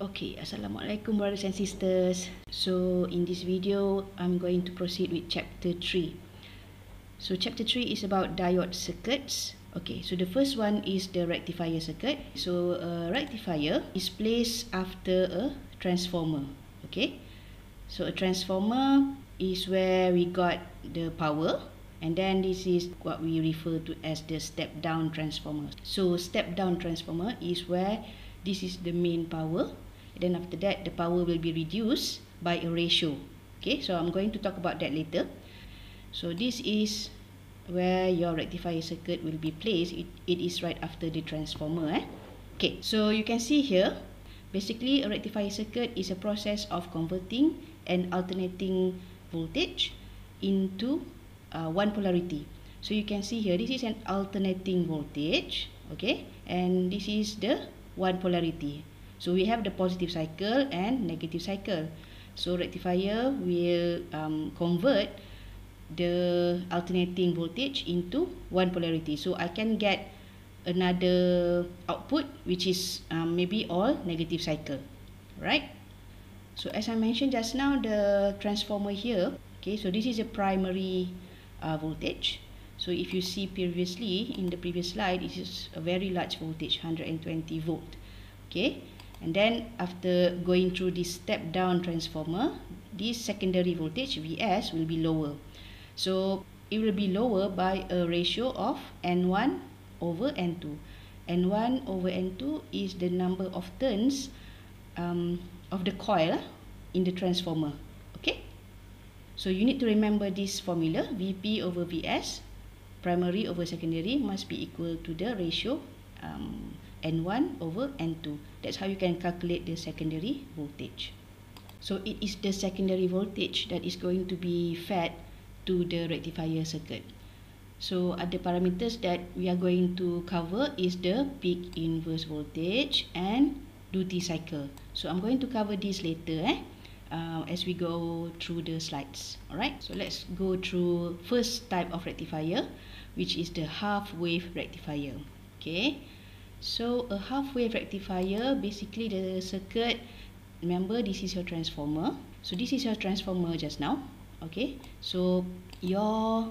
Okay, Assalamualaikum brothers and sisters. So in this video, I'm going to proceed with chapter 3. So chapter 3 is about diode circuits. Okay, so the first one is the rectifier circuit. So a rectifier is placed after a transformer. Okay, so a transformer is where we got the power, and then this is what we refer to as the step down transformer. So step down transformer is where this is the main power. Then after that, the power will be reduced by a ratio. Okay, so I'm going to talk about that later. So this is where your rectifier circuit will be placed. It is right after the transformer. Okay, so you can see here, basically a rectifier circuit is a process of converting and alternating voltage into one polarity. So you can see here, this is an alternating voltage, okay, and this is the one polarity. So we have the positive cycle and negative cycle. So rectifier will convert the alternating voltage into one polarity. So I can get another output which is maybe all negative cycle, right? So as I mentioned just now, the transformer here, okay, so this is a primary voltage. So if you see previously in the previous slide, this is a very large voltage, 120 volt, okay. And then after going through this step down transformer, this secondary voltage Vs will be lower. So it will be lower by a ratio of N1 over N2. N1 over N2 is the number of turns of the coil in the transformer. Okay, so you need to remember this formula: Vp over Vs, primary over secondary, must be equal to the ratio N1 over N2. That's how you can calculate the secondary voltage. So it is the secondary voltage that is going to be fed to the rectifier circuit. So other parameters that we are going to cover is the peak inverse voltage and duty cycle. So I'm going to cover this later as we go through the slides. Alright, so let's go through first type of rectifier, which is the half wave rectifier. Okay, so a half wave rectifier, basically the circuit, remember this is your transformer. So this is your transformer just now. Okay, so your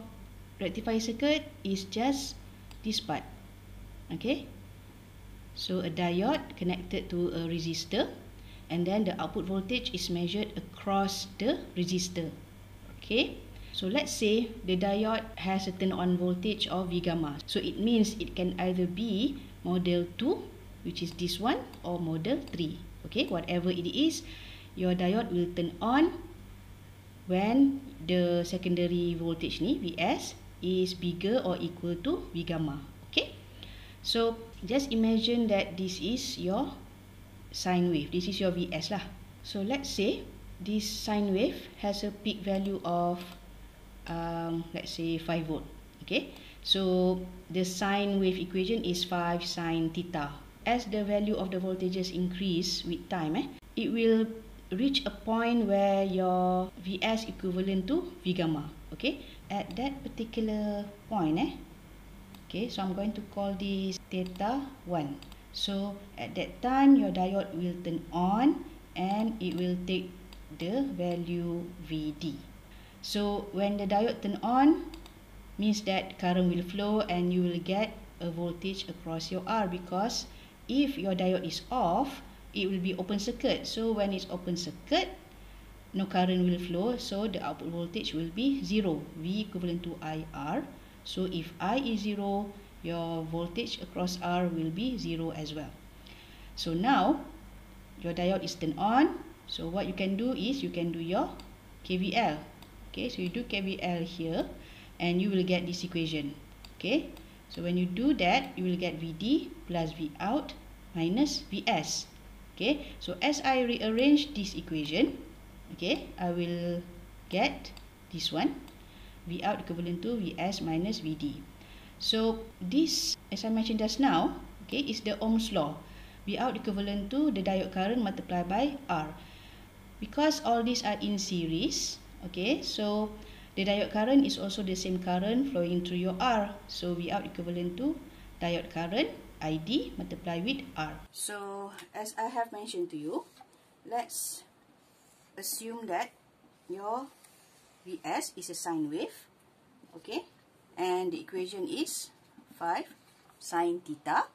rectifier circuit is just this part. Okay, so a diode connected to a resistor, and then the output voltage is measured across the resistor. Okay, so let's say the diode has a turn on voltage of V gamma. So it means it can either be model 2, which is this one, or model 3. Okay, whatever it is, your diode will turn on when the secondary voltage ni, Vs, is bigger or equal to V gamma. Okay, so just imagine that this is your sine wave. This is your Vs lah. So let's say this sine wave has a peak value of let's say 5 volt. Okay, so the sine wave equation is 5 sine theta. As the value of the voltages increase with time, it will reach a point where your Vs equivalent to V gamma. Okay, at that particular point, okay, so I'm going to call this theta 1. So at that time, your diode will turn on and it will take the value Vd. So when the diode turn on, means that current will flow and you will get a voltage across your R, because if your diode is off, it will be open circuit. So when it's open circuit, no current will flow, so the output voltage will be 0, V equivalent to IR. So if I is 0, your voltage across R will be 0 as well. So now your diode is turned on. So what you can do is you can do your KVL. Okay, so you do KVL here and you will get this equation. Okay, so when you do that, you will get Vd plus Vout minus Vs. Okay, so as I rearrange this equation, okay, I will get this one, Vout equivalent to Vs minus Vd. So this, as I mentioned just now, okay, is the Ohm's law. Vout equivalent to the diode current multiplied by R. Because all these are in series, okay, so the diode current is also the same current flowing through your R. So Vout equivalent to diode current ID multiplied with R. So as I have mentioned to you, let's assume that your Vs is a sine wave, okay, and the equation is 5 sine theta,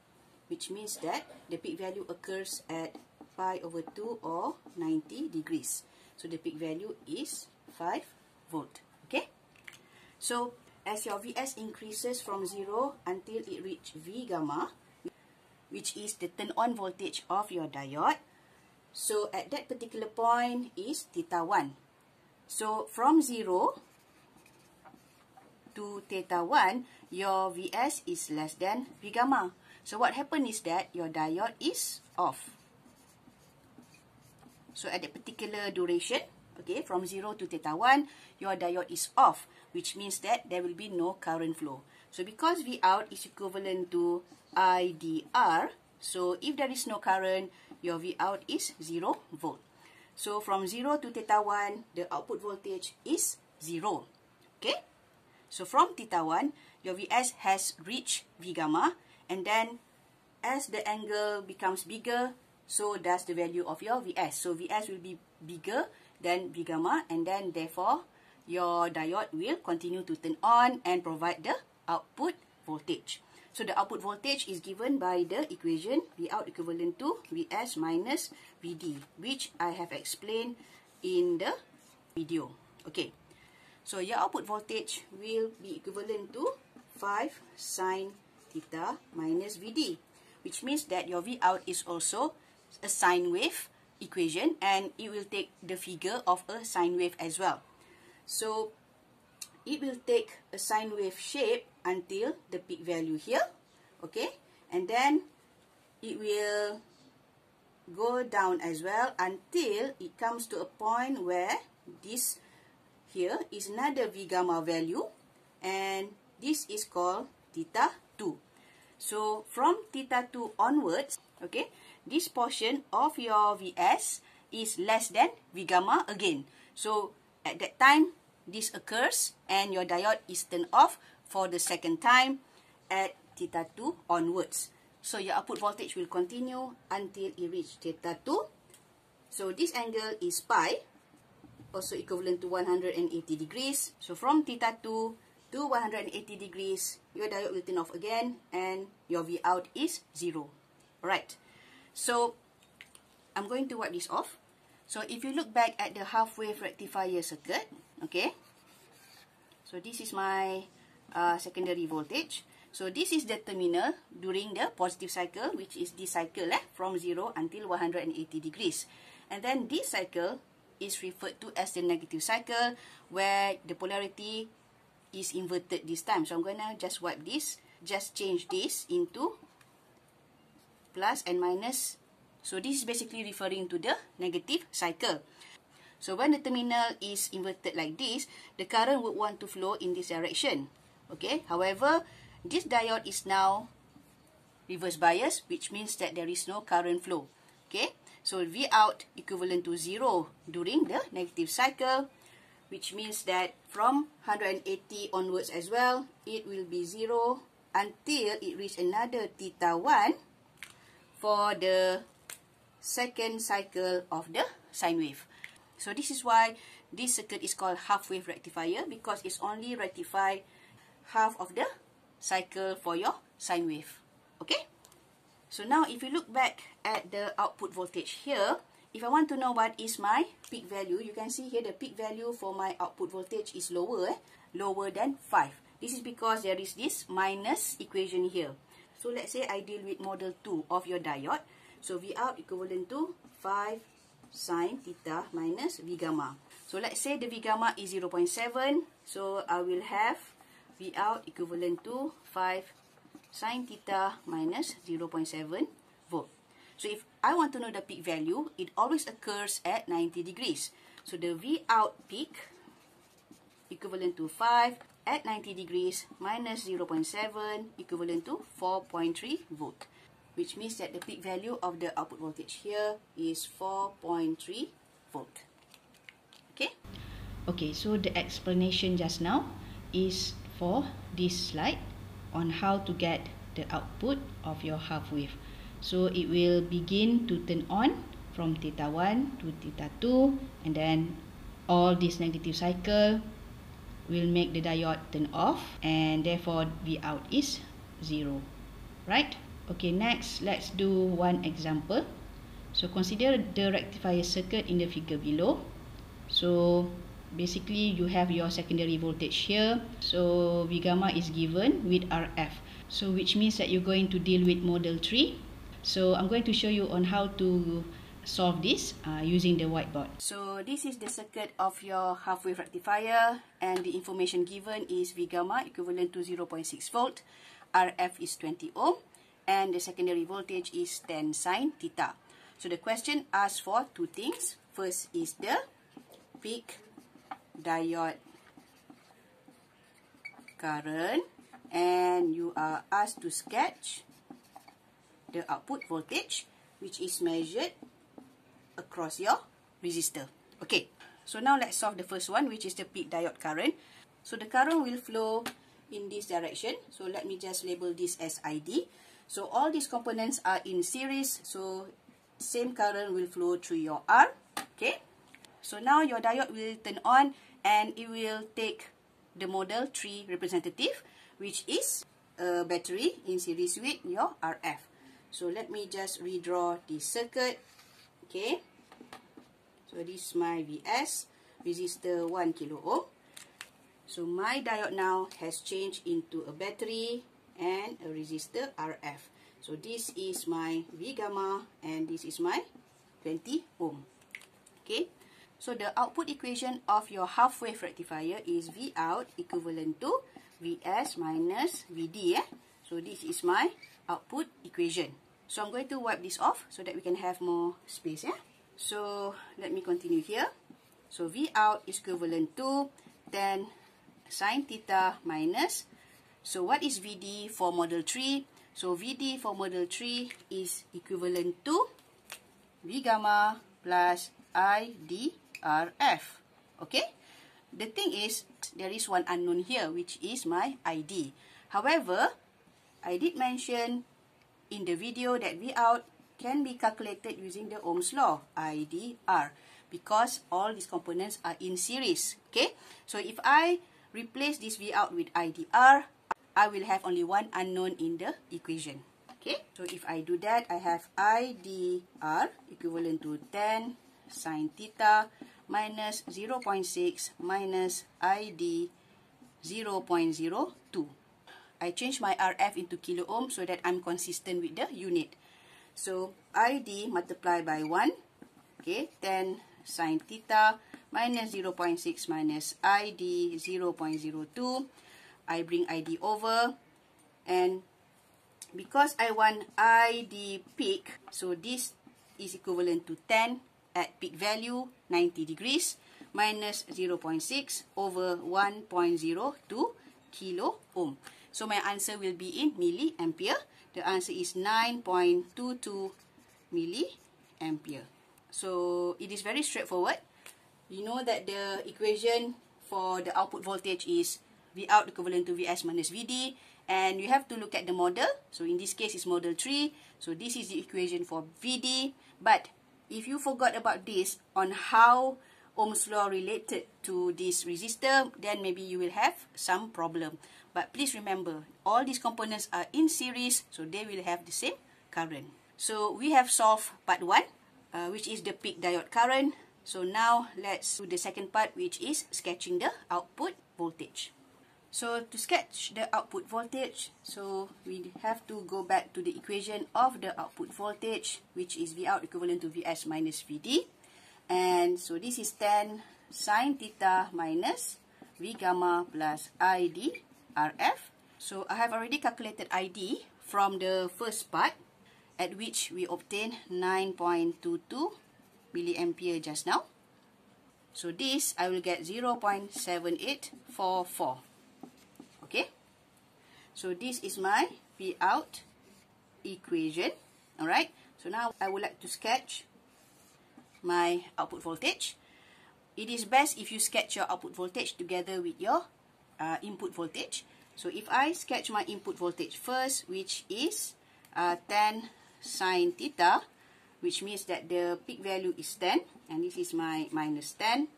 which means that the peak value occurs at pi over 2 or 90 degrees. So the peak value is 5 volt, okay. So as your Vs increases from 0 until it reaches V gamma, which is the turn on voltage of your diode, so at that particular point is theta 1. So from 0 to theta 1, your Vs is less than V gamma. So what happened is that your diode is off. So at that particular duration, okay, from 0 to theta 1, your diode is off, which means that there will be no current flow. So because V out is equivalent to IDR, so if there is no current, your V out is 0 volt. So from 0 to theta 1, the output voltage is 0. Okay? So from theta 1, your Vs has reached V gamma, and then as the angle becomes bigger, so does the value of your Vs. So Vs will be bigger than V gamma, and then therefore your diode will continue to turn on and provide the output voltage. So the output voltage is given by the equation V out equivalent to Vs minus Vd, which I have explained in the video. Okay, so your output voltage will be equivalent to 5 sine theta minus Vd, which means that your V out is also a sine wave equation, and it will take the figure of a sine wave as well. So it will take a sine wave shape until the peak value here, okay, and then it will go down as well until it comes to a point where this here is another V gamma value, and this is called theta 2. So from theta 2 onwards, okay, this portion of your Vs is less than V gamma again. So at that time, this occurs and your diode is turned off for the second time at theta 2 onwards. So your output voltage will continue until it reaches theta 2. So this angle is pi, also equivalent to 180 degrees. So from theta 2 to 180 degrees, your diode will turn off again and your V out is 0. Alright, so I'm going to wipe this off. So if you look back at the half-wave rectifier circuit, okay, so this is my secondary voltage. So this is the terminal during the positive cycle, which is this cycle from 0 until 180 degrees. And then this cycle is referred to as the negative cycle, where the polarity is inverted this time. So I'm going to just wipe this, just change this into plus and minus. So this is basically referring to the negative cycle. So when the terminal is inverted like this, the current would want to flow in this direction. Okay, however, this diode is now reverse bias, which means that there is no current flow. Okay, so V out equivalent to 0 during the negative cycle, which means that from 180 onwards as well, it will be 0 until it reaches another theta 1 for the second cycle of the sine wave. So this is why this circuit is called half-wave rectifier, because it's only rectify half of the cycle for your sine wave. Okay? So now if you look back at the output voltage here, if I want to know what is my peak value, you can see here the peak value for my output voltage is lower, lower than 5. This is because there is this minus equation here. So let's say I deal with model 2 of your diode. So V out equivalent to 5 sine theta minus V gamma. So let's say the V gamma is 0.7. So I will have V out equivalent to 5 sine theta minus 0.7 volt. So if I want to know the peak value, it always occurs at 90 degrees. So the V out peak equivalent to 5 at 90 degrees minus 0.7 equivalent to 4.3 volt. Which means that the peak value of the output voltage here is 4.3 volt. Okay? Okay, so the explanation just now is for this slide on how to get the output of your half wave. So it will begin to turn on from theta 1 to theta 2, and then all this negative cycle will make the diode turn off, and therefore V out is 0. Right? Okay, next let's do one example. So consider the rectifier circuit in the figure below. So basically you have your secondary voltage here. So V gamma is given with RF. So which means that you're going to deal with model 3. So I'm going to show you on how to solve this using the whiteboard. So this is the circuit of your half-wave rectifier, and the information given is V gamma equivalent to 0.6 volt, RF is 20 ohm, and the secondary voltage is 10 sine theta. So the question asks for two things. First is the peak diode current, and you are asked to sketch the output voltage, which is measured across your resistor. Okay, so now let's solve the first one, which is the peak diode current. So the current will flow in this direction. So let me just label this as ID. So all these components are in series, so same current will flow through your R. Okay, so now your diode will turn on, and it will take the model 3 representative, which is a battery in series with your RF. So let me just redraw this circuit. Okay, so this is my VS, resistor 1 kilo ohm. So my diode now has changed into a battery and a resistor RF. So this is my V gamma, and this is my 20 ohm. Okay, so the output equation of your half-wave rectifier is V out equivalent to VS minus VD. So this is my output equation. So I'm going to wipe this off so that we can have more space. So let me continue here. So V out is equivalent to 10 sine theta minus. So what is VD for model 3? So VD for model 3 is equivalent to V gamma plus IDRF. Okay? The thing is, there is one unknown here, which is my ID. However, I did mention in the video that V out can be calculated using the Ohm's law, IDR, because all these components are in series. Okay? So if I replace this V out with IDR, I will have only one unknown in the equation. Okay? So if I do that, I have IDR equivalent to 10 sine theta minus 0.6 minus ID 0.02. I change my RF into kilo ohm so that I'm consistent with the unit. So ID multiplied by 1, okay, 10 sine theta minus 0.6 minus ID 0.02. I bring ID over, and because I want ID peak, so this is equivalent to 10 at peak value 90 degrees minus 0.6 over 1.02 kilo ohm. So my answer will be in milliampere. The answer is 9.22 milliampere. So it is very straightforward. You know that the equation for the output voltage is V out equivalent to Vs minus Vd. And you have to look at the model. So in this case, it's model 3. So this is the equation for Vd. But if you forgot about this on how Ohm's law related to this resistor, then maybe you will have some problem. But please remember, all these components are in series, so they will have the same current. So we have solved part 1, which is the peak diode current. So now let's do the second part, which is sketching the output voltage. So to sketch the output voltage, so we have to go back to the equation of the output voltage, which is V out equivalent to Vs minus Vd. And so this is 10 sine theta minus V gamma plus ID RF. So I have already calculated ID from the first part, at which we obtained 9.22 milliampere just now. So this I will get 0.7844. Okay, so this is my V out equation. Alright, so now I would like to sketch my output voltage. It is best if you sketch your output voltage together with your input voltage. So if I sketch my input voltage first, which is 10 sine theta which means that the peak value is 10, and this is my minus 10.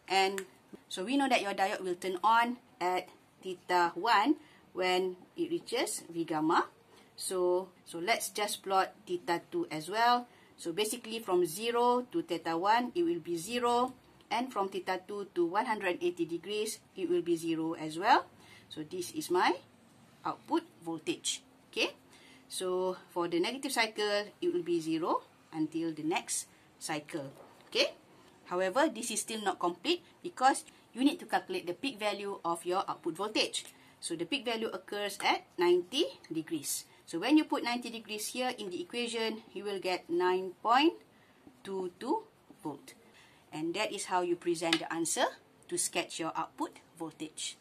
And so we know that your diode will turn on at theta 1 when it reaches V gamma. So let's just plot theta 2 as well. So basically from 0 to theta 1, it will be 0. And from theta 2 to 180 degrees, it will be 0 as well. So this is my output voltage. Okay. So for the negative cycle, it will be 0 until the next cycle. Okay. However, this is still not complete because you need to calculate the peak value of your output voltage. So the peak value occurs at 90 degrees. So when you put 90 degrees here in the equation, you will get 9.22 volt. And that is how you present the answer to sketch your output voltage.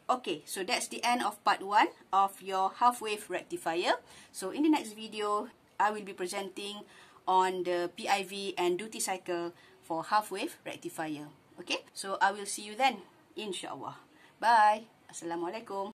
Okay, so that's the end of part 1 of your half-wave rectifier. So in the next video, I will be presenting on the PIV and duty cycle for half-wave rectifier. Okay, so I will see you then, inshallah. Bye. Assalamualaikum.